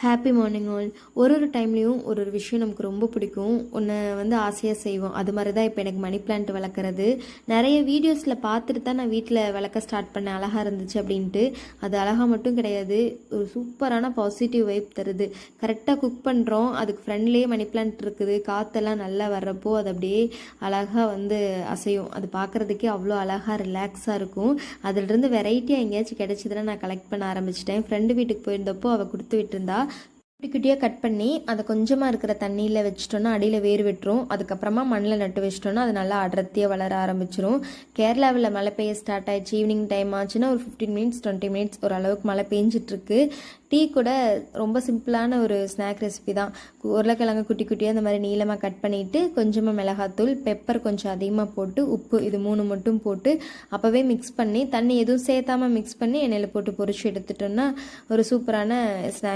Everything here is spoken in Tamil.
Happy morning all. ஒரு டைம்லேயும் ஒரு விஷயம் நமக்கு ரொம்ப பிடிக்கும், ஒன்று ஆசையாக செய்வோம். அது மாதிரி தான் இப்போ எனக்கு மணி பிளான்ட் வளர்க்குறது. நிறைய வீடியோஸில் பார்த்துட்டு தான் நான் வீட்டில் வளர்க்க ஸ்டார்ட் பண்ணேன், அழகாக இருந்துச்சு அப்படின்ட்டு. அது அழகாக மட்டும் கிடையாது, ஒரு சூப்பரான பாசிட்டிவ் வைப் தருது. கரெக்டாக குக் பண்ணுறோம், அதுக்கு ஃப்ரெண்ட்லேயே மணி பிளான்ட் இருக்குது, காற்றெல்லாம் நல்லா வர்றப்போ அது அப்படியே அழகாக அசையும். அது பார்க்குறதுக்கே அவ்வளோ அழகாக ரிலாக்ஸாக இருக்கும். அதிலிருந்து வெரைட்டியாக எங்கேயாச்சும் கிடைச்சதுன்னா நான் கலெக்ட் பண்ண ஆரம்பிச்சிட்டேன். ஃப்ரெண்டு வீட்டுக்கு போயிருந்தப்போ அவள் கொடுத்து விட்டுருந்தா. குட்டி குட்டியாக கட் பண்ணி அதை கொஞ்சமாக இருக்கிற தண்ணியில் வச்சிட்டோன்னா அடியில் வேர் விட்டுரும். அதுக்கப்புறமா மண்ணில் நட்டு வச்சிட்டோன்னா அது நல்லா அடர்த்தியாக வளர ஆரம்பிச்சிரும். கேரளாவில் மழை பெய்ய ஸ்டார்ட் ஆயிடுச்சு. ஈவினிங் டைம் ஆச்சுன்னா ஒரு 15 மினிட்ஸ் 20 மினிட்ஸ் ஓரளவுக்கு மழை பெஞ்சிட்ருக்கு. டீ கூட ரொம்ப சிம்பிளான ஒரு ஸ்நாக் ரெசிபி தான். உருளைக்கிழங்கு குட்டி குட்டியாக இந்த மாதிரி நீளமாக கட் பண்ணிவிட்டு கொஞ்சமாக மிளகாத்தூள், பெப்பர் கொஞ்சம் அதிகமாக போட்டு, உப்பு, இது 3 மட்டும் போட்டு அப்போவே மிக்ஸ் பண்ணி, தண்ணி எதுவும் சேர்த்தாமல் மிக்ஸ் பண்ணி எண்ணெயில் போட்டு பொரிச்சு எடுத்துட்டோன்னா ஒரு சூப்பரான ஸ்நாக்